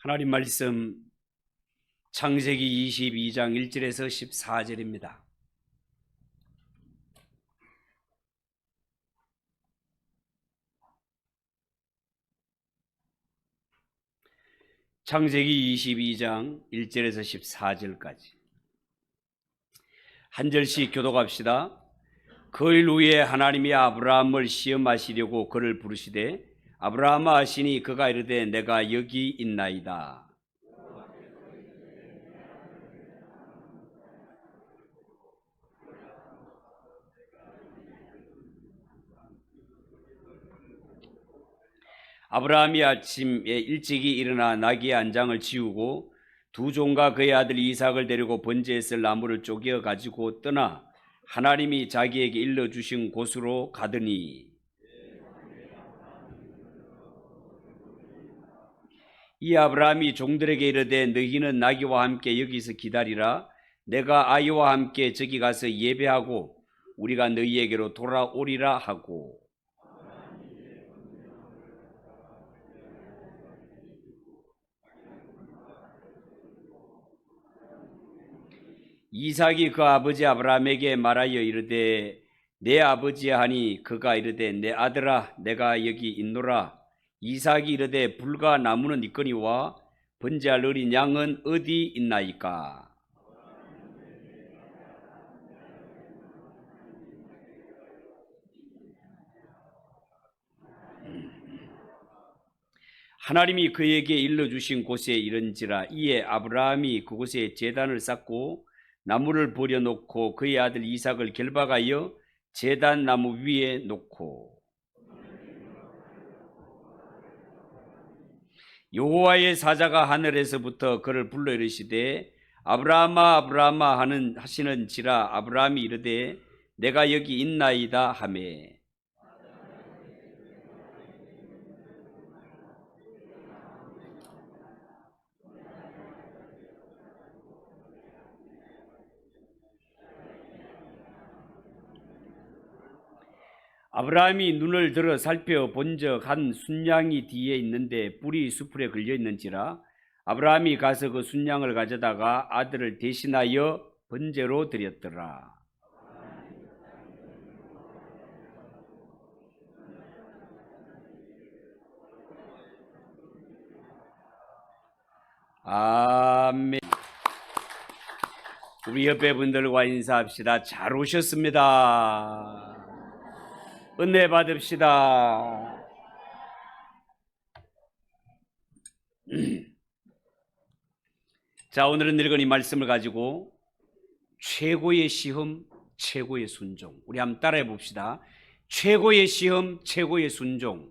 하나님 말씀 창세기 22장 1절에서 14절입니다. 창세기 22장 1절에서 14절까지 한 절씩 교독합시다. 그 일 후에 하나님이 아브라함을 시험하시려고 그를 부르시되 아브라함아 하시니 그가 이르되 내가 여기 있나이다. 아브라함이 아침에 일찍이 일어나 나귀의 안장을 지우고 두 종과 그의 아들 이삭을 데리고 번제에 쓸 나무를 쪼개어 가지고 떠나 하나님이 자기에게 일러주신 곳으로 가더니 이 아브라함이 종들에게 이르되 너희는 나귀와 함께 여기서 기다리라. 내가 아이와 함께 저기 가서 예배하고 우리가 너희에게로 돌아오리라 하고 이삭이 그 아버지 아브라함에게 말하여 이르되 내 아버지야 하니 그가 이르되 내 아들아 내가 여기 있노라. 이삭이 이르되 불과 나무는 있거니와 번제할 어린 양은 어디 있나이까? 하나님이 그에게 일러주신 곳에 이른지라. 이에 아브라함이 그곳에 제단을 쌓고 나무를 버려놓고 그의 아들 이삭을 결박하여 제단 나무 위에 놓고 여호와의 사자가 하늘에서부터 그를 불러 이르시되 아브라함아 아브라함아 하시는지라. 아브라함이 이르되 내가 여기 있나이다 하매 아브라함이 눈을 들어 살펴본적 한 순양이 뒤에 있는데 뿔이 수풀에 걸려 있는지라. 아브라함이 가서 그 순양을 가져다가 아들을 대신하여 번제로 드렸더라. 아멘. 우리 옆에 분들과 인사합시다. 잘 오셨습니다. 은혜 받읍시다. 자, 오늘은 읽은 이 말씀을 가지고 최고의 시험, 최고의 순종. 우리 한번 따라해 봅시다. 최고의 시험, 최고의 순종.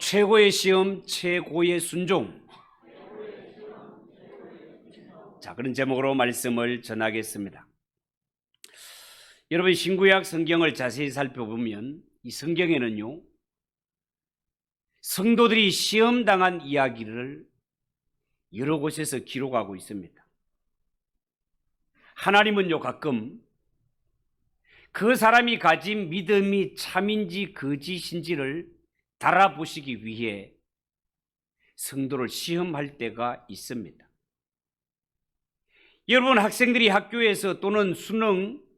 최고의 시험, 최고의 순종. 자, 그런 제목으로 말씀을 전하겠습니다. 여러분, 신구약 성경을 자세히 살펴보면 이 성경에는요, 성도들이 시험당한 이야기를 여러 곳에서 기록하고 있습니다. 하나님은요, 가끔 그 사람이 가진 믿음이 참인지 거짓인지를 달아보시기 위해 성도를 시험할 때가 있습니다. 여러분, 학생들이 학교에서 또는 수능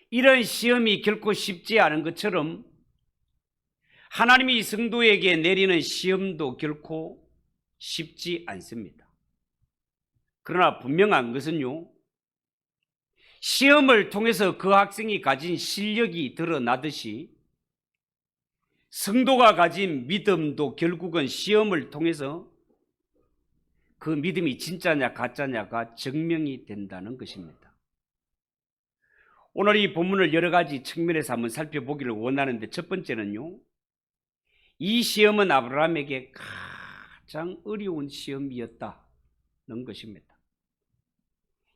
이런 시험이 결코 쉽지 않은 것처럼 하나님이 성도에게 내리는 시험도 결코 쉽지 않습니다. 그러나 분명한 것은요, 시험을 통해서 그 학생이 가진 실력이 드러나듯이 성도가 가진 믿음도 결국은 시험을 통해서 그 믿음이 진짜냐 가짜냐가 증명이 된다는 것입니다. 오늘 이 본문을 여러 가지 측면에서 한번 살펴보기를 원하는데, 첫 번째는요, 이 시험은 아브라함에게 가장 어려운 시험이었다는 것입니다.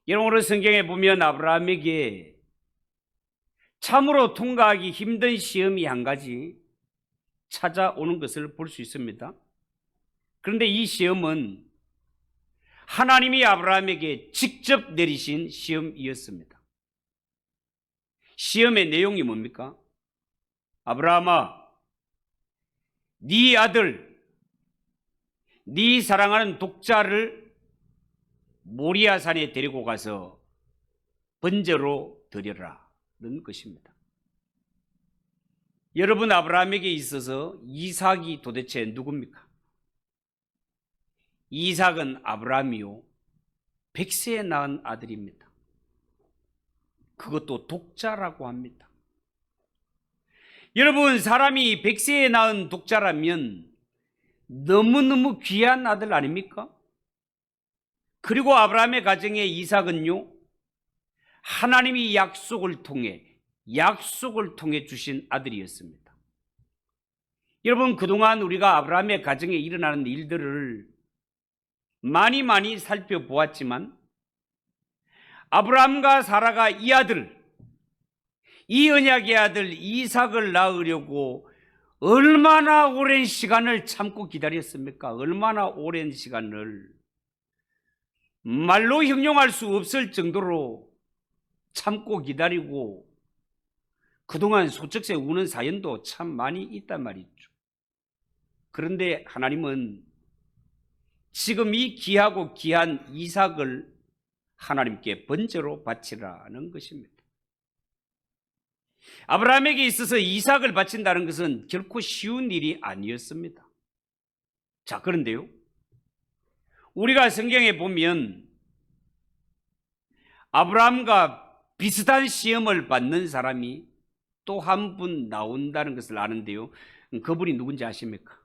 여러분, 오늘 성경에 보면 아브라함에게 참으로 통과하기 힘든 시험이 한 가지 찾아오는 것을 볼 수 있습니다. 그런데 이 시험은 하나님이 아브라함에게 직접 내리신 시험이었습니다. 시험의 내용이 뭡니까? 아브라함아, 네 아들 네 사랑하는 독자를 모리아산에 데리고 가서 번제로 드려라는 것입니다. 여러분, 아브라함에게 있어서 이삭이 도대체 누굽니까? 이삭은 아브라함이요 100세에 낳은 아들입니다. 그것도 독자라고 합니다. 여러분, 사람이 100세에 낳은 독자라면 너무너무 귀한 아들 아닙니까? 그리고 아브라함의 가정에 이삭은요, 하나님이 약속을 통해 주신 아들이었습니다. 여러분, 그동안 우리가 아브라함의 가정에 일어나는 일들을 많이 살펴보았지만, 아브라함과 사라가 이 아들, 이 언약의 아들 이삭을 낳으려고 얼마나 오랜 시간을 참고 기다렸습니까? 얼마나 오랜 시간을, 말로 형용할 수 없을 정도로 참고 기다리고 그동안 소쩍새 우는 사연도 참 많이 있단 말이죠. 그런데 하나님은 지금 이 귀하고 귀한 이삭을 하나님께 번제로 바치라는 것입니다. 아브라함에게 있어서 이삭을 바친다는 것은 결코 쉬운 일이 아니었습니다. 자, 그런데요, 우리가 성경에 보면 아브라함과 비슷한 시험을 받는 사람이 또 한 분 나온다는 것을 아는데요, 그분이 누군지 아십니까?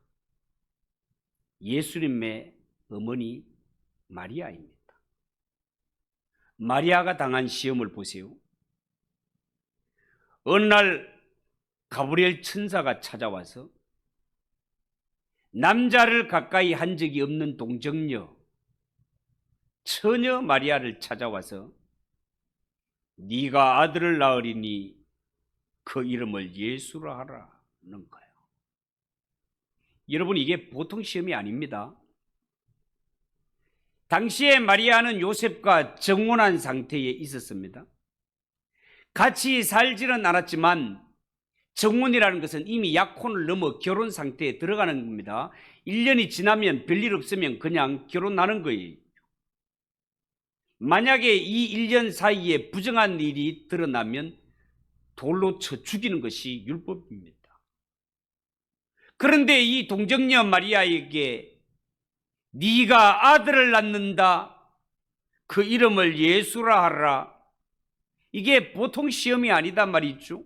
예수님의 어머니 마리아입니다. 마리아가 당한 시험을 보세요. 어느 날 가브리엘 천사가 찾아와서 남자를 가까이 한 적이 없는 동정녀 처녀 마리아를 찾아와서 네가 아들을 낳으리니 그 이름을 예수라 하라는 거예요. 여러분, 이게 보통 시험이 아닙니다. 당시에 마리아는 요셉과 정혼한 상태에 있었습니다. 같이 살지는 않았지만 정혼이라는 것은 이미 약혼을 넘어 결혼 상태에 들어가는 겁니다. 1년이 지나면 별일 없으면 그냥 결혼하는 거예요. 만약에 이 1년 사이에 부정한 일이 드러나면 돌로 쳐 죽이는 것이 율법입니다. 그런데 이 동정녀 마리아에게 네가 아들을 낳는다, 그 이름을 예수라 하라, 이게 보통 시험이 아니다 말이죠.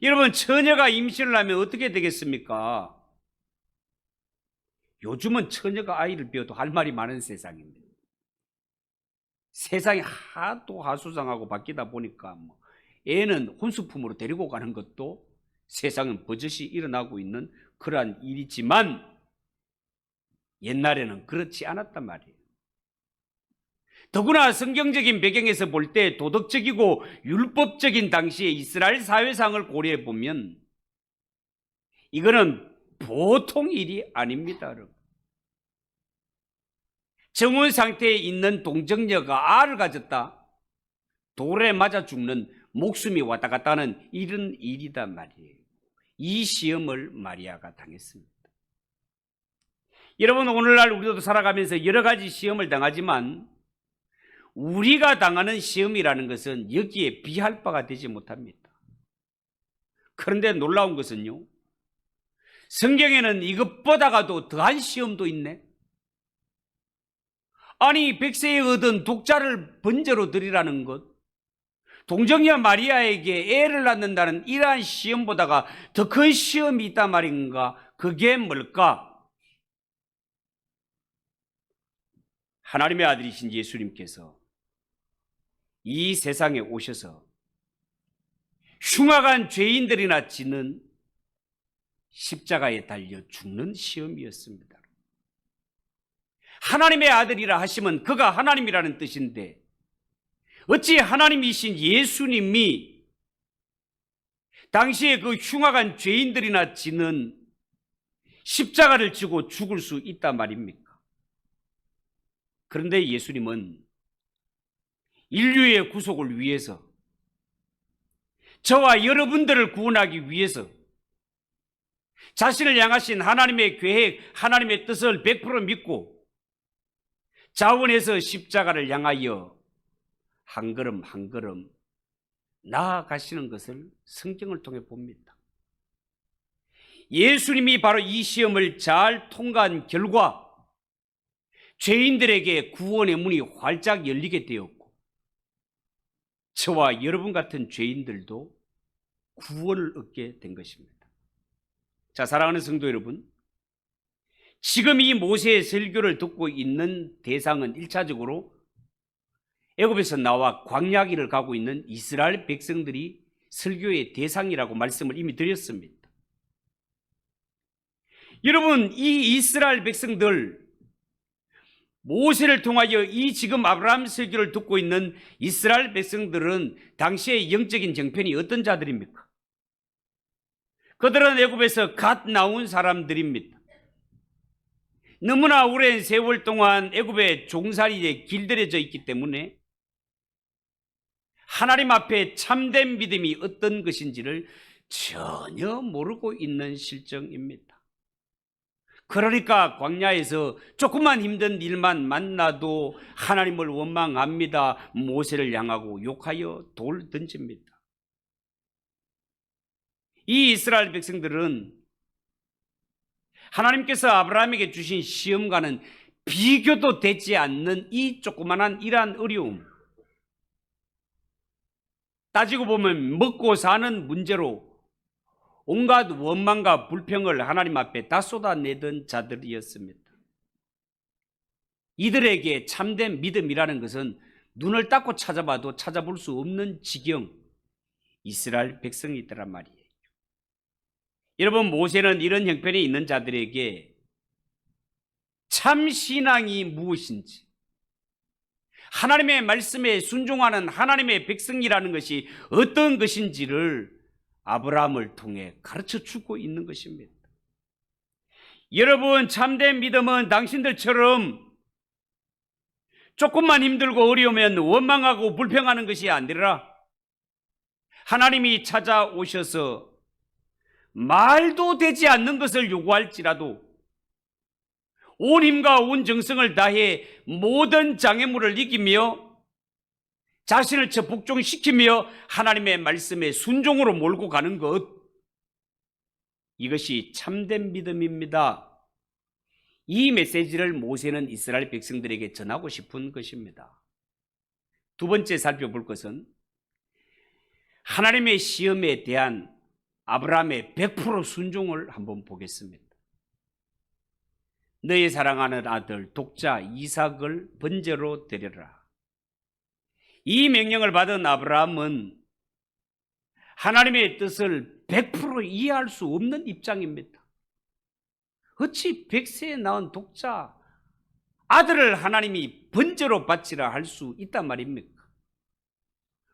여러분, 처녀가 임신을 하면 어떻게 되겠습니까? 요즘은 처녀가 아이를 배워도 할 말이 많은 세상입니다. 세상이 하도 하수상하고 바뀌다 보니까 애는 혼수품으로 데리고 가는 것도 세상은 버젓이 일어나고 있는 그러한 일이지만 옛날에는 그렇지 않았단 말이에요. 더구나 성경적인 배경에서 볼 때 도덕적이고 율법적인 당시의 이스라엘 사회상을 고려해 보면 이거는 보통 일이 아닙니다, 여러분. 정혼 상태에 있는 동정녀가 알을 가졌다, 돌에 맞아 죽는, 목숨이 왔다 갔다 하는 이런 일이단 말이에요. 이 시험을 마리아가 당했습니다. 여러분, 오늘날 우리도 살아가면서 여러 가지 시험을 당하지만 우리가 당하는 시험이라는 것은 여기에 비할 바가 되지 못합니다. 그런데 놀라운 것은요, 성경에는 이것보다가도 더한 시험도 있네. 아니, 100세에 얻은 독자를 번제로 드리라는 것, 동정녀 마리아에게 애를 낳는다는 이러한 시험보다가 더 큰 시험이 있단 말인가? 그게 뭘까? 하나님의 아들이신 예수님께서 이 세상에 오셔서 흉악한 죄인들이나 지는 십자가에 달려 죽는 시험이었습니다. 하나님의 아들이라 하시면 그가 하나님이라는 뜻인데 어찌 하나님이신 예수님이 당시에 그 흉악한 죄인들이나 지는 십자가를 지고 죽을 수 있단 말입니까? 그런데 예수님은 인류의 구속을 위해서, 저와 여러분들을 구원하기 위해서 자신을 향하신 하나님의 계획, 하나님의 뜻을 100% 믿고 자원해서 십자가를 향하여 한 걸음 한 걸음 나아가시는 것을 성경을 통해 봅니다. 예수님이 바로 이 시험을 잘 통과한 결과 죄인들에게 구원의 문이 활짝 열리게 되었고 저와 여러분 같은 죄인들도 구원을 얻게 된 것입니다. 자, 사랑하는 성도 여러분, 지금 이 모세의 설교를 듣고 있는 대상은 1차적으로 애굽에서 나와 광야길을 가고 있는 이스라엘 백성들이 설교의 대상이라고 말씀을 이미 드렸습니다. 여러분, 이 이스라엘 백성들, 모세를 통하여 이 지금 아브라함 설교를 듣고 있는 이스라엘 백성들은 당시의 영적인 정편이 어떤 자들입니까? 그들은 애굽에서 갓 나온 사람들입니다. 너무나 오랜 세월 동안 애굽의 종살이에 길들여져 있기 때문에 하나님 앞에 참된 믿음이 어떤 것인지를 전혀 모르고 있는 실정입니다. 그러니까 광야에서 조금만 힘든 일만 만나도 하나님을 원망합니다. 모세를 향하고 욕하여 돌 던집니다. 이 이스라엘 백성들은 하나님께서 아브라함에게 주신 시험과는 비교도 되지 않는 이 조그만한 이러한 어려움, 따지고 보면 먹고 사는 문제로 온갖 원망과 불평을 하나님 앞에 다 쏟아내던 자들이었습니다. 이들에게 참된 믿음이라는 것은 눈을 닦고 찾아봐도 찾아볼 수 없는 지경 이스라엘 백성이더란 말이에요. 여러분, 모세는 이런 형편에 있는 자들에게 참 신앙이 무엇인지, 하나님의 말씀에 순종하는 하나님의 백성이라는 것이 어떤 것인지를 아브라함을 통해 가르쳐 주고 있는 것입니다. 여러분, 참된 믿음은 당신들처럼 조금만 힘들고 어려우면 원망하고 불평하는 것이 아니라 하나님이 찾아오셔서 말도 되지 않는 것을 요구할지라도 온 힘과 온 정성을 다해 모든 장애물을 이기며 자신을 복종시키며 하나님의 말씀에 순종으로 몰고 가는 것, 이것이 참된 믿음입니다. 이 메시지를 모세는 이스라엘 백성들에게 전하고 싶은 것입니다. 두 번째 살펴볼 것은 하나님의 시험에 대한 아브라함의 100% 순종을 한번 보겠습니다. 너의 사랑하는 아들 독자 이삭을 번제로 드려라. 이 명령을 받은 아브라함은 하나님의 뜻을 100% 이해할 수 없는 입장입니다. 어찌 100세에 낳은 독자 아들을 하나님이 번제로 바치라 할 수 있단 말입니까?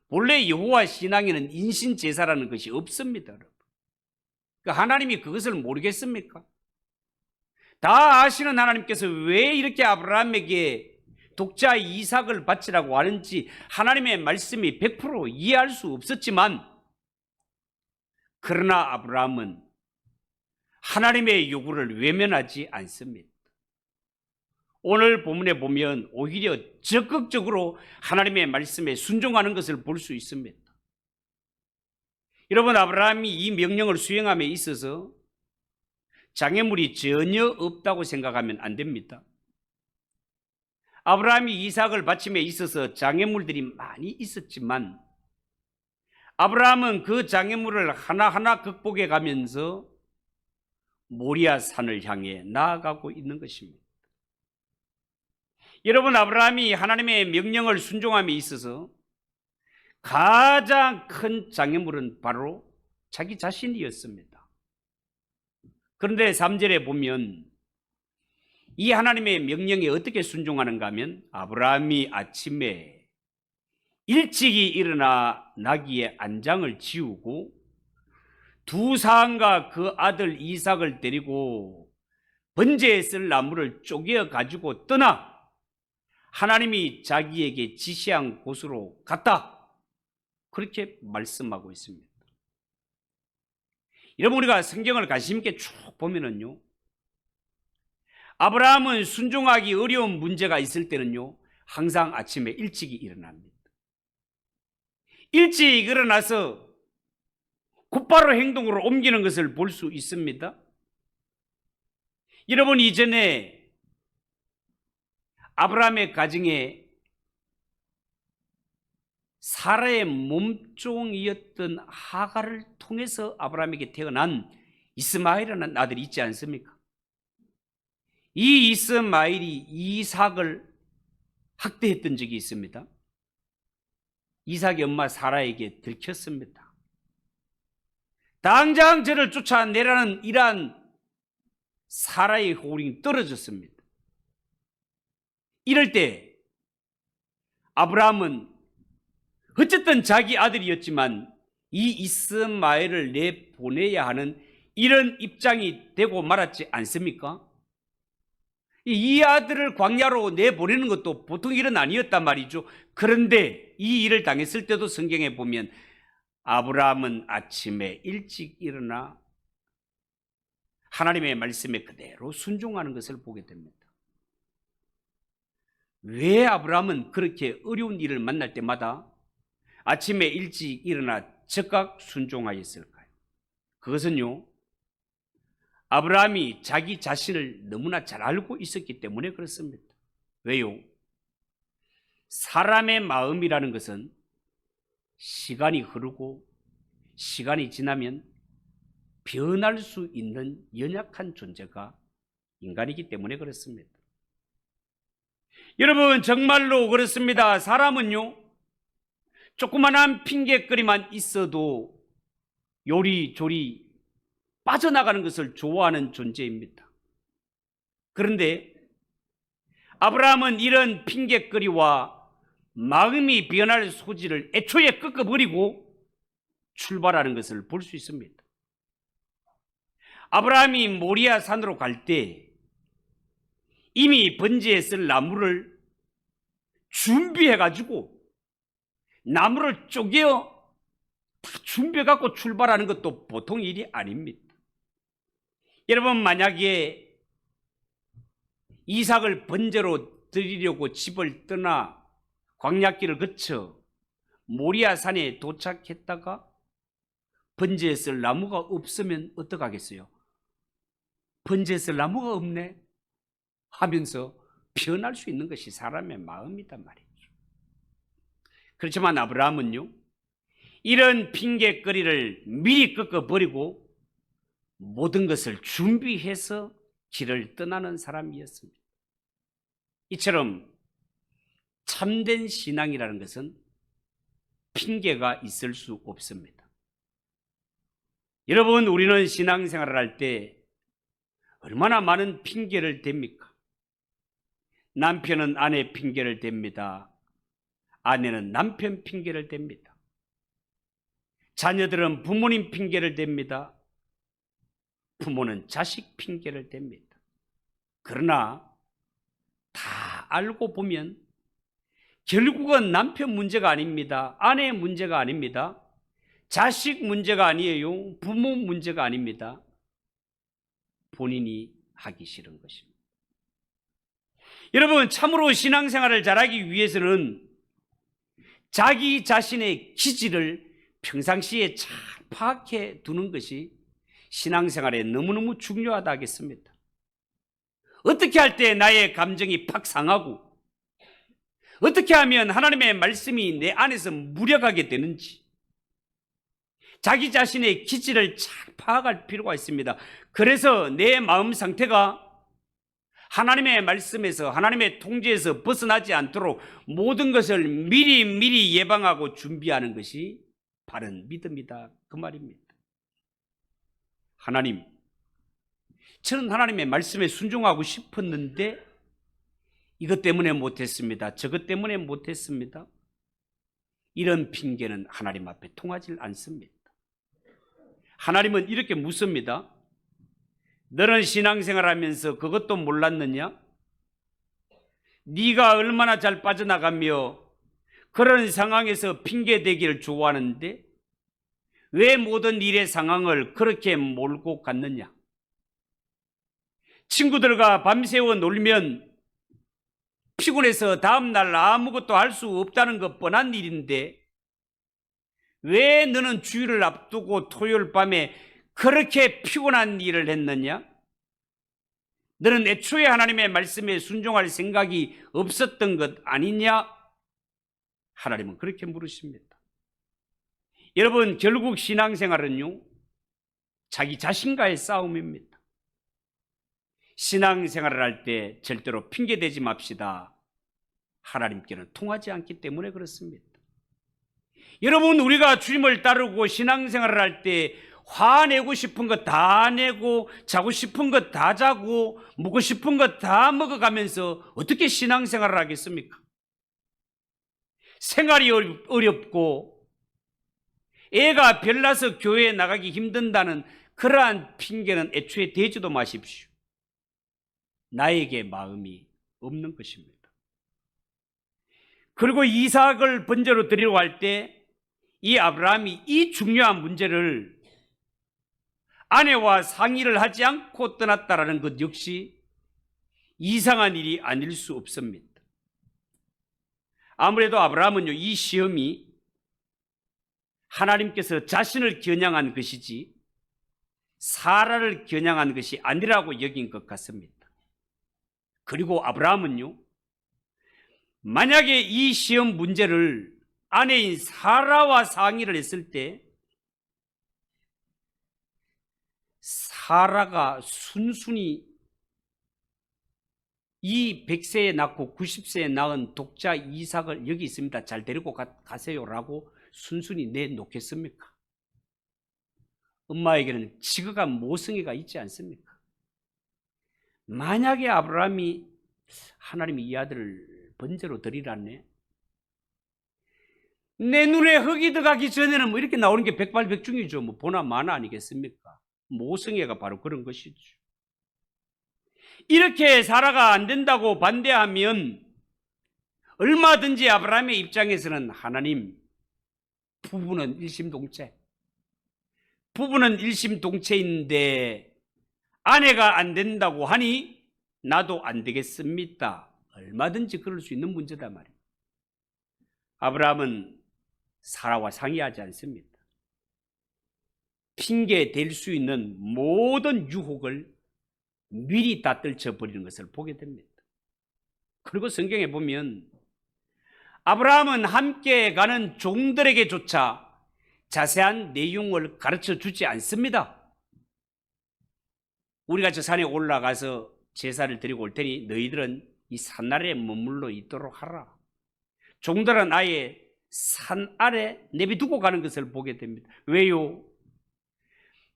본래 여호와 신앙에는 인신제사라는 것이 없습니다. 여러분. 하나님이 그것을 모르겠습니까? 다 아시는 하나님께서 왜 이렇게 아브라함에게 독자 이삭을 바치라고 하는지 하나님의 말씀이 100% 이해할 수 없었지만, 그러나 아브라함은 하나님의 요구를 외면하지 않습니다. 오늘 본문에 보면 오히려 적극적으로 하나님의 말씀에 순종하는 것을 볼 수 있습니다. 여러분, 아브라함이 이 명령을 수행함에 있어서 장애물이 전혀 없다고 생각하면 안 됩니다. 아브라함이 이삭을 바침에 있어서 장애물들이 많이 있었지만 아브라함은 그 장애물을 하나하나 극복해 가면서 모리아 산을 향해 나아가고 있는 것입니다. 여러분, 아브라함이 하나님의 명령을 순종함에 있어서 가장 큰 장애물은 바로 자기 자신이었습니다. 그런데 3절에 보면 이 하나님의 명령에 어떻게 순종하는가 하면 아브라함이 아침에 일찍이 일어나 나귀의 안장을 지우고 두 사람과 그 아들 이삭을 데리고 번제에 쓸 나무를 쪼개어 가지고 떠나 하나님이 자기에게 지시한 곳으로 갔다. 그렇게 말씀하고 있습니다. 여러분, 우리가 성경을 관심 있게 쭉 보면은요, 아브라함은 순종하기 어려운 문제가 있을 때는요, 항상 아침에 일찍이 일어납니다. 일찍 일어나서 곧바로 행동으로 옮기는 것을 볼 수 있습니다. 여러분, 이전에 아브라함의 가정에 사라의 몸종이었던 하갈을 통해서 아브라함에게 태어난 이스마엘이라는 아들이 있지 않습니까? 이 이스마엘이 이삭을 학대했던 적이 있습니다. 이삭의 엄마 사라에게 들켰습니다. 당장 저를 쫓아내라는 이러한 사라의 호령이 떨어졌습니다. 이럴 때 아브라함은 어쨌든 자기 아들이었지만 이 이스마엘을 내보내야 하는 이런 입장이 되고 말았지 않습니까? 이 아들을 광야로 내보내는 것도 보통 일은 아니었단 말이죠. 그런데 이 일을 당했을 때도 성경에 보면 아브라함은 아침에 일찍 일어나 하나님의 말씀에 그대로 순종하는 것을 보게 됩니다. 왜 아브라함은 그렇게 어려운 일을 만날 때마다 아침에 일찍 일어나 즉각 순종하였을까요? 그것은요, 아브라함이 자기 자신을 너무나 잘 알고 있었기 때문에 그렇습니다. 왜요? 사람의 마음이라는 것은 시간이 흐르고 시간이 지나면 변할 수 있는 연약한 존재가 인간이기 때문에 그렇습니다. 여러분, 정말로 그렇습니다. 사람은요, 조그만한 핑계거리만 있어도 요리조리 빠져나가는 것을 좋아하는 존재입니다. 그런데 아브라함은 이런 핑계거리와 마음이 변할 소지를 애초에 꺾어버리고 출발하는 것을 볼 수 있습니다. 아브라함이 모리아 산으로 갈 때 이미 번제에 쓸 나무를 준비해가지고 나무를 쪼개어 다 준비해갖고 출발하는 것도 보통 일이 아닙니다. 여러분, 만약에 이삭을 번제로 드리려고 집을 떠나 광야길을 거쳐 모리아 산에 도착했다가 번제에 쓸 나무가 없으면 어떡하겠어요? 번제에 쓸 나무가 없네 하면서 변할 수 있는 것이 사람의 마음이란 말이죠. 그렇지만 아브라함은요, 이런 핑계거리를 미리 꺾어버리고 모든 것을 준비해서 길을 떠나는 사람이었습니다. 이처럼 참된 신앙이라는 것은 핑계가 있을 수 없습니다. 여러분, 우리는 신앙생활을 할 때 얼마나 많은 핑계를 댑니까? 남편은 아내 핑계를 댑니다. 아내는 남편 핑계를 댑니다. 자녀들은 부모님 핑계를 댑니다. 부모는 자식 핑계를 댑니다. 그러나 다 알고 보면 결국은 남편 문제가 아닙니다. 아내 문제가 아닙니다. 자식 문제가 아니에요. 부모 문제가 아닙니다. 본인이 하기 싫은 것입니다. 여러분, 참으로 신앙생활을 잘하기 위해서는 자기 자신의 기질을 평상시에 잘 파악해 두는 것이 신앙생활에 너무너무 중요하다 하겠습니다. 어떻게 할 때 나의 감정이 팍 상하고 어떻게 하면 하나님의 말씀이 내 안에서 무력하게 되는지 자기 자신의 기질을 잘 파악할 필요가 있습니다. 그래서 내 마음 상태가 하나님의 말씀에서 하나님의 통제에서 벗어나지 않도록 모든 것을 미리 예방하고 준비하는 것이 바른 믿음이다, 그 말입니다. 하나님, 저는 하나님의 말씀에 순종하고 싶었는데 이것 때문에 못했습니다. 저것 때문에 못했습니다. 이런 핑계는 하나님 앞에 통하지 않습니다. 하나님은 이렇게 묻습니다. 너는 신앙생활하면서 그것도 몰랐느냐? 네가 얼마나 잘 빠져나가며 그런 상황에서 핑계대기를 좋아하는데 왜 모든 일의 상황을 그렇게 몰고 갔느냐? 친구들과 밤새워 놀면 피곤해서 다음날 아무것도 할 수 없다는 것 뻔한 일인데 왜 너는 주일을 앞두고 토요일 밤에 그렇게 피곤한 일을 했느냐? 너는 애초에 하나님의 말씀에 순종할 생각이 없었던 것 아니냐? 하나님은 그렇게 물으십니다. 여러분, 결국 신앙생활은요, 자기 자신과의 싸움입니다. 신앙생활을 할 때 절대로 핑계대지 맙시다. 하나님께는 통하지 않기 때문에 그렇습니다. 여러분, 우리가 주님을 따르고 신앙생활을 할 때 화내고 싶은 것 다 내고 자고 싶은 것 다 자고 먹고 싶은 것 다 먹어가면서 어떻게 신앙생활을 하겠습니까? 생활이 어렵고 애가 별나서 교회에 나가기 힘든다는 그러한 핑계는 애초에 대지도 마십시오. 나에게 마음이 없는 것입니다. 그리고 이삭을 번제로 드리려고 할 때 이 아브라함이 이 중요한 문제를 아내와 상의를 하지 않고 떠났다라는 것 역시 이상한 일이 아닐 수 없습니다. 아무래도 아브라함은요, 이 시험이 하나님께서 자신을 겨냥한 것이지 사라를 겨냥한 것이 아니라고 여긴 것 같습니다. 그리고 아브라함은요, 만약에 이 시험 문제를 아내인 사라와 상의를 했을 때 사라가 순순히 이 100세에 낳고 90세에 낳은 독자 이삭을 여기 있습니다. 잘 데리고 가세요라고 순순히 내놓겠습니까? 엄마에게는 지극한 모성애가 있지 않습니까? 만약에 아브라함이 하나님이 이 아들을 번제로 드리라네, 내 눈에 흙이 들어가기 전에는 뭐 이렇게 나오는 게 백발백중이죠. 뭐 보나 마나 아니겠습니까? 모성애가 바로 그런 것이죠. 이렇게 사라가 안 된다고 반대하면 얼마든지 아브라함의 입장에서는 하나님, 부부는 일심동체인데 아내가 안 된다고 하니 나도 안 되겠습니다. 얼마든지 그럴 수 있는 문제다 말이에요. 아브라함은 사라와 상의하지 않습니다. 핑계 댈 수 있는 모든 유혹을 미리 다 떨쳐버리는 것을 보게 됩니다. 그리고 성경에 보면 아브라함은 함께 가는 종들에게조차 자세한 내용을 가르쳐 주지 않습니다. 우리가 저 산에 올라가서 제사를 드리고 올 테니 너희들은 이 산 아래에 머물러 있도록 하라. 종들은 아예 산 아래 내비두고 가는 것을 보게 됩니다. 왜요?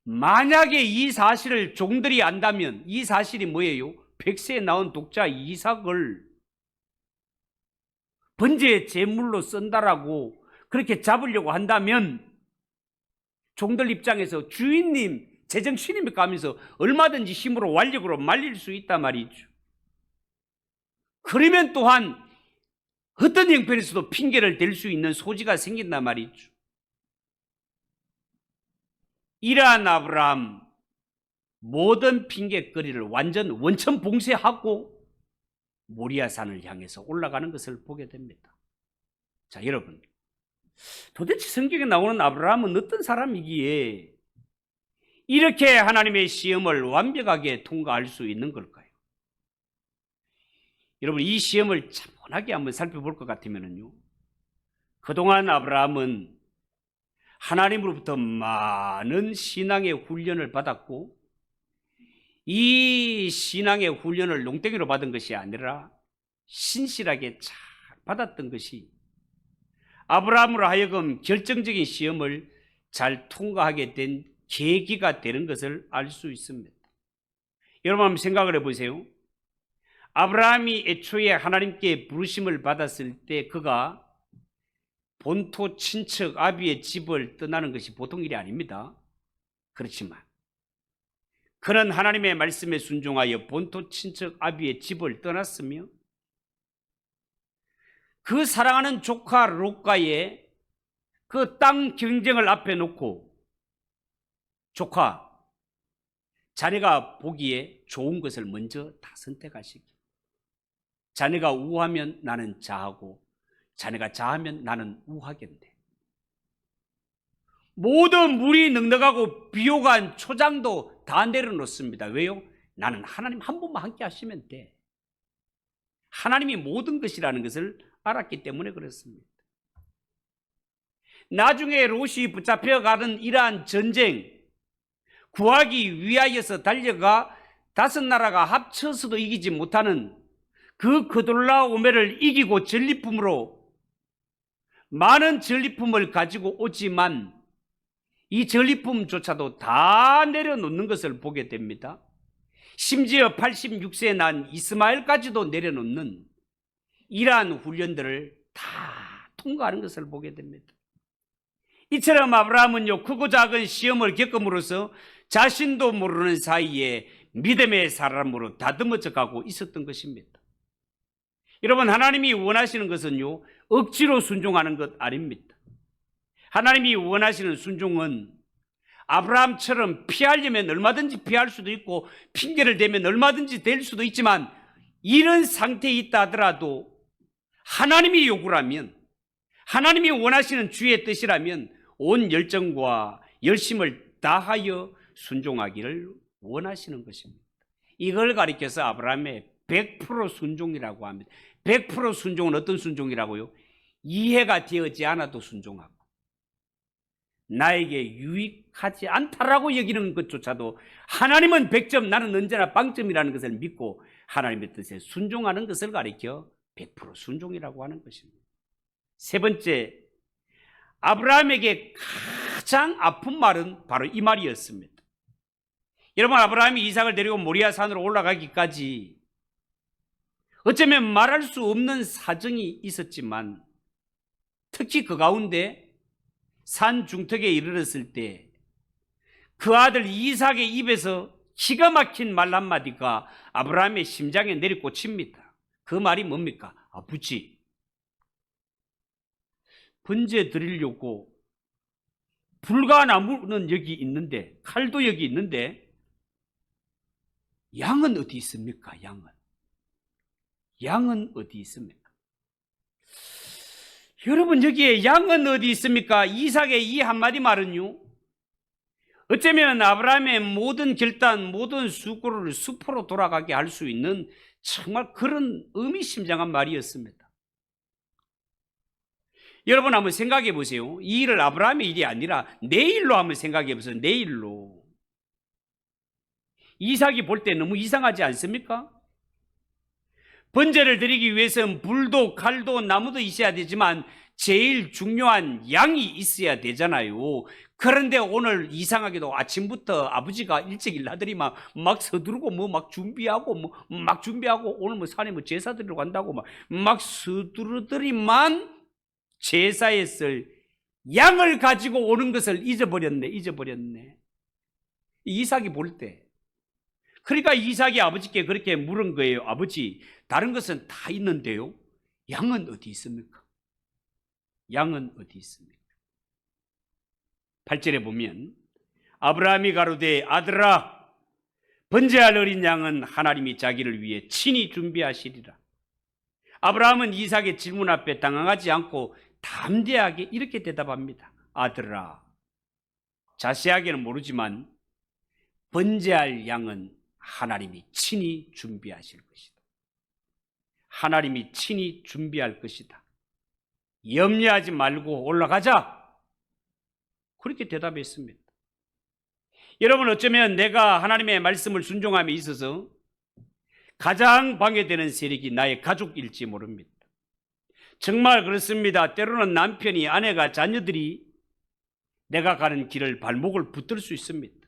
만약에 이 사실을 종들이 안다면 이 사실이 뭐예요? 100세에 낳은 독자 이삭을 번제의 제물로 쓴다라고 그렇게 잡으려고 한다면 종들 입장에서 주인님 제정신입니까 하면서 얼마든지 힘으로 완력으로 말릴 수 있단 말이죠. 그러면 또한 어떤 형편에서도 핑계를 댈 수 있는 소지가 생긴단 말이죠. 이러한 아브라함, 모든 핑계거리를 완전 원천 봉쇄하고 모리아산을 향해서 올라가는 것을 보게 됩니다. 자, 여러분, 도대체 성경에 나오는 아브라함은 어떤 사람이기에 이렇게 하나님의 시험을 완벽하게 통과할 수 있는 걸까요? 여러분, 이 시험을 차분하게 한번 살펴볼 것 같으면요, 그동안 아브라함은 하나님으로부터 많은 신앙의 훈련을 받았고 이 신앙의 훈련을 농땡이로 받은 것이 아니라 신실하게 잘 받았던 것이 아브라함으로 하여금 결정적인 시험을 잘 통과하게 된 계기가 되는 것을 알 수 있습니다. 여러분 한번 생각을 해보세요. 아브라함이 애초에 하나님께 부르심을 받았을 때 그가 본토 친척 아비의 집을 떠나는 것이 보통 일이 아닙니다. 그렇지만 그는 하나님의 말씀에 순종하여 본토 친척 아비의 집을 떠났으며 그 사랑하는 조카 롯과의 그 땅 경쟁을 앞에 놓고 조카, 자네가 보기에 좋은 것을 먼저 다 선택하시기. 자네가 우하면 나는 자하고 자네가 자하면 나는 우하겠네. 모든 물이 넉넉하고 비옥한 초장도 다 내려놓습니다. 왜요? 나는 하나님 한 분만 함께 하시면 돼. 하나님이 모든 것이라는 것을 알았기 때문에 그렇습니다. 나중에 롯이 붙잡혀가는 이러한 전쟁, 구하기 위하여서 달려가 다섯 나라가 합쳐서도 이기지 못하는 그 그돌라오메를 이기고 전리품으로 많은 전리품을 가지고 오지만 이 전리품조차도 다 내려놓는 것을 보게 됩니다. 심지어 86세에 난 이스마엘까지도 내려놓는 이러한 훈련들을 다 통과하는 것을 보게 됩니다. 이처럼 아브라함은요, 크고 작은 시험을 겪음으로써 자신도 모르는 사이에 믿음의 사람으로 다듬어져 가고 있었던 것입니다. 여러분, 하나님이 원하시는 것은요, 억지로 순종하는 것 아닙니다. 하나님이 원하시는 순종은 아브라함처럼 피하려면 얼마든지 피할 수도 있고 핑계를 대면 얼마든지 될 수도 있지만 이런 상태에 있다 하더라도 하나님이 요구라면, 하나님이 원하시는 주의 뜻이라면 온 열정과 열심을 다하여 순종하기를 원하시는 것입니다. 이걸 가리켜서 아브라함의 100% 순종이라고 합니다. 100% 순종은 어떤 순종이라고요? 이해가 되지 않아도 순종하고 나에게 유익하지 않다라고 여기는 것조차도 하나님은 100점, 나는 언제나 0점이라는 것을 믿고 하나님의 뜻에 순종하는 것을 가리켜 100% 순종이라고 하는 것입니다. 세 번째, 아브라함에게 가장 아픈 말은 바로 이 말이었습니다. 여러분, 아브라함이 이삭을 데리고 모리아 산으로 올라가기까지 어쩌면 말할 수 없는 사정이 있었지만 특히 그 가운데 산 중턱에 이르렀을 때 그 아들 이삭의 입에서 기가 막힌 말 한마디가 아브라함의 심장에 내리꽂힙니다. 그 말이 뭡니까? 아버지, 번제 드리려고 불가나무는 여기 있는데, 칼도 여기 있는데 양은 어디 있습니까? 양은 어디 있습니까? 여러분, 여기에 양은 어디 있습니까? 이삭의 이 한마디 말은요, 어쩌면 아브라함의 모든 결단, 모든 수고를 수포로 돌아가게 할 수 있는 정말 그런 의미심장한 말이었습니다. 여러분, 한번 생각해 보세요. 이 일을 아브라함의 일이 아니라 내 일로 한번 생각해 보세요. 내 일로. 이삭이 볼 때 너무 이상하지 않습니까? 번제를 드리기 위해서는 불도 칼도 나무도 있어야 되지만 제일 중요한 양이 있어야 되잖아요. 그런데 오늘 이상하게도 아침부터 아버지가 일찍 일하더니 막 서두르고 막 준비하고 오늘 산에 제사 드리러 간다고 막 서두르더니만 제사에 쓸 양을 가지고 오는 것을 잊어버렸네. 이삭이 볼 때. 그러니까 이삭이 아버지께 그렇게 물은 거예요. 아버지, 다른 것은 다 있는데요, 양은 어디 있습니까? 양은 어디 있습니까? 8절에 보면 아브라함이 가로되 아들아, 번제할 어린 양은 하나님이 자기를 위해 친히 준비하시리라. 아브라함은 이삭의 질문 앞에 당황하지 않고 담대하게 이렇게 대답합니다. 아들아, 자세하게는 모르지만 번제할 양은 하나님이 친히 준비하실 것이다. 하나님이 친히 준비할 것이다. 염려하지 말고 올라가자. 그렇게 대답했습니다. 여러분, 어쩌면 내가 하나님의 말씀을 순종함에 있어서 가장 방해되는 세력이 나의 가족일지 모릅니다. 정말 그렇습니다. 때로는 남편이, 아내가, 자녀들이 내가 가는 길을 발목을 붙들 수 있습니다.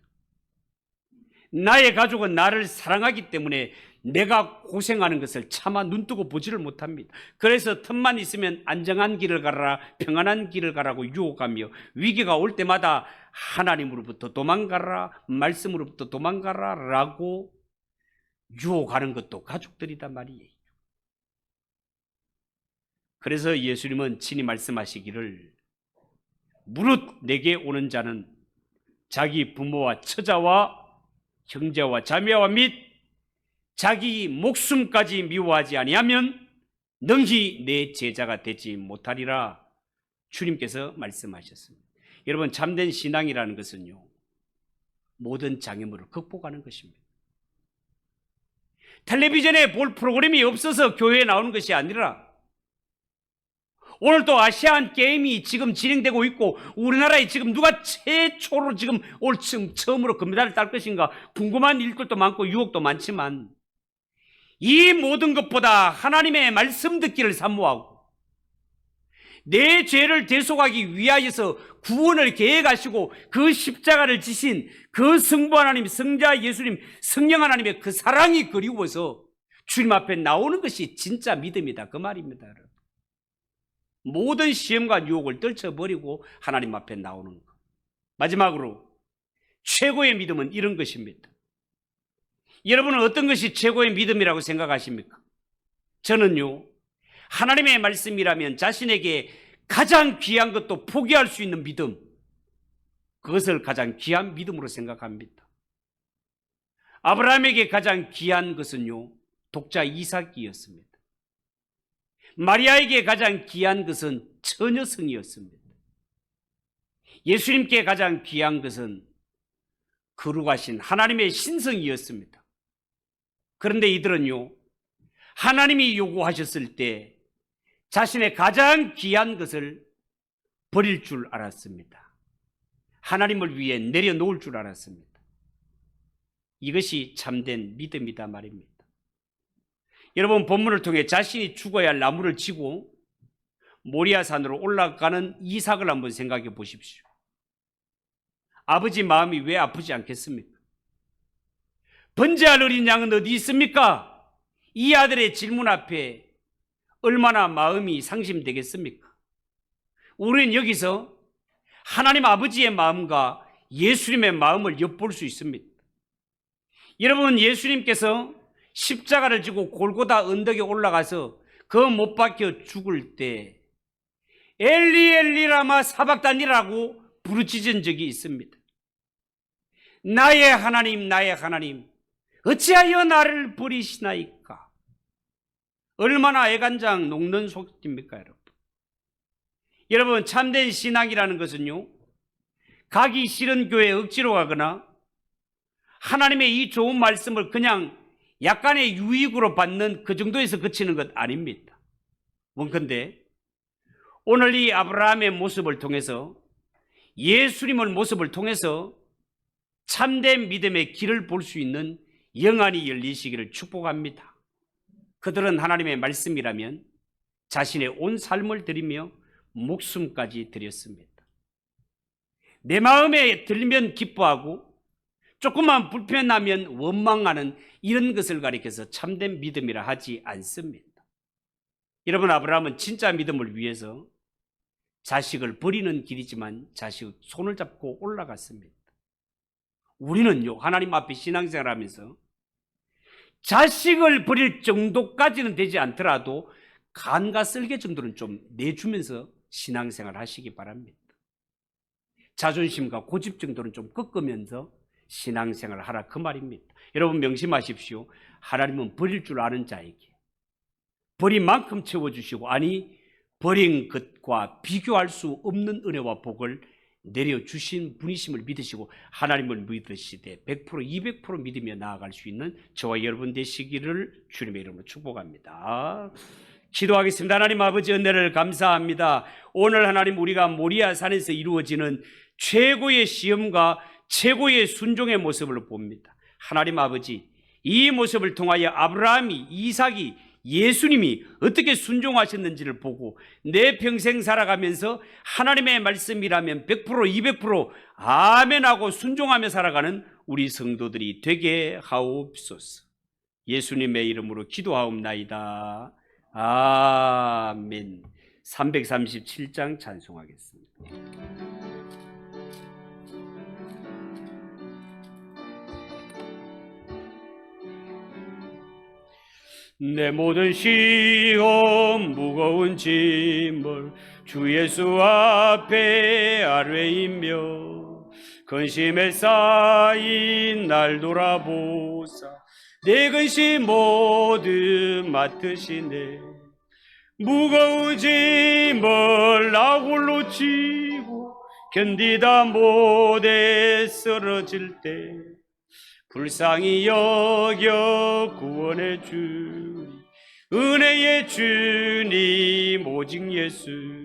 나의 가족은 나를 사랑하기 때문에 내가 고생하는 것을 차마 눈뜨고 보지를 못합니다. 그래서 틈만 있으면 안정한 길을 가라, 평안한 길을 가라고 유혹하며 위기가 올 때마다 하나님으로부터 도망가라, 말씀으로부터 도망가라 라고 유혹하는 것도 가족들이단 말이에요. 그래서 예수님은 친히 말씀하시기를 무릇 내게 오는 자는 자기 부모와 처자와 형제와 자매와 및 자기 목숨까지 미워하지 아니하면 능히 내 제자가 되지 못하리라 주님께서 말씀하셨습니다. 여러분, 참된 신앙이라는 것은요, 모든 장애물을 극복하는 것입니다. 텔레비전에 볼 프로그램이 없어서 교회에 나오는 것이 아니라 오늘 또 아시안 게임이 지금 진행되고 있고 우리나라에 지금 누가 최초로 지금 올 처음으로 금메달을 딸 것인가 궁금한 일들도 많고 유혹도 많지만 이 모든 것보다 하나님의 말씀 듣기를 사모하고 내 죄를 대속하기 위하여서 구원을 계획하시고 그 십자가를 지신 그 성부 하나님, 성자 예수님, 성령 하나님의 그 사랑이 그리워서 주님 앞에 나오는 것이 진짜 믿음이다, 그 말입니다. 여러분. 모든 시험과 유혹을 떨쳐버리고 하나님 앞에 나오는 것. 마지막으로 최고의 믿음은 이런 것입니다. 여러분은 어떤 것이 최고의 믿음이라고 생각하십니까? 저는요, 하나님의 말씀이라면 자신에게 가장 귀한 것도 포기할 수 있는 믿음, 그것을 가장 귀한 믿음으로 생각합니다. 아브라함에게 가장 귀한 것은요, 독자 이삭이었습니다. 마리아에게 가장 귀한 것은 처녀성이었습니다. 예수님께 가장 귀한 것은 거룩하신 하나님의 신성이었습니다. 그런데 이들은요, 하나님이 요구하셨을 때 자신의 가장 귀한 것을 버릴 줄 알았습니다. 하나님을 위해 내려놓을 줄 알았습니다. 이것이 참된 믿음이다 말입니다. 여러분, 본문을 통해 자신이 죽어야 할 나무를 지고 모리아산으로 올라가는 이삭을 한번 생각해 보십시오. 아버지 마음이 왜 아프지 않겠습니까? 번제할 어린 양은 어디 있습니까? 이 아들의 질문 앞에 얼마나 마음이 상심되겠습니까? 우리는 여기서 하나님 아버지의 마음과 예수님의 마음을 엿볼 수 있습니다. 여러분, 예수님께서 십자가를 지고 골고다 언덕에 올라가서 그 못 박혀 죽을 때 엘리 엘리 라마 사박단이라고 부르짖은 적이 있습니다. 나의 하나님, 나의 하나님, 어찌하여 나를 버리시나이까? 얼마나 애간장 녹는 속입니까, 여러분? 여러분, 참된 신앙이라는 것은요, 가기 싫은 교회에 억지로 가거나 하나님의 이 좋은 말씀을 그냥 약간의 유익으로 받는 그 정도에서 그치는 것 아닙니다. 원컨대 오늘 이 아브라함의 모습을 통해서, 예수님의 모습을 통해서 참된 믿음의 길을 볼 수 있는 영안이 열리시기를 축복합니다. 그들은 하나님의 말씀이라면 자신의 온 삶을 드리며 목숨까지 드렸습니다. 내 마음에 들면 기뻐하고 조금만 불편하면 원망하는 이런 것을 가리켜서 참된 믿음이라 하지 않습니다. 여러분, 아브라함은 진짜 믿음을 위해서 자식을 버리는 길이지만 자식 손을 잡고 올라갔습니다. 우리는요, 하나님 앞에 신앙생활하면서 자식을 버릴 정도까지는 되지 않더라도 간과 쓸개 정도는 좀 내주면서 신앙생활 하시기 바랍니다. 자존심과 고집 정도는 좀 꺾으면서 신앙생활 하라, 그 말입니다. 여러분, 명심하십시오. 하나님은 버릴 줄 아는 자에게 버린 만큼 채워주시고, 아니 버린 것과 비교할 수 없는 은혜와 복을 내려주신 분이심을 믿으시고 하나님을 믿으시되 100% 200% 믿으며 나아갈 수 있는 저와 여러분 되시기를 주님의 이름으로 축복합니다. 기도하겠습니다. 하나님 아버지, 은혜를 감사합니다. 오늘 하나님, 우리가 모리아산에서 이루어지는 최고의 시험과 최고의 순종의 모습을 봅니다. 하나님 아버지, 이 모습을 통하여 아브라함이, 이삭이, 예수님이 어떻게 순종하셨는지를 보고 내 평생 살아가면서 하나님의 말씀이라면 100% 200% 아멘하고 순종하며 살아가는 우리 성도들이 되게 하옵소서. 예수님의 이름으로 기도하옵나이다. 아멘. 337장 찬송하겠습니다. 내 모든 시험 무거운 짐을 주 예수 앞에 아뢰이며 근심에 쌓인 날 돌아보사 내 근심 모두 맡으시네. 무거운 짐을 나 홀로 지고 견디다 못해 쓰러질 때 불쌍히 여겨 구원해 주니 은혜의 주님 오직 예수.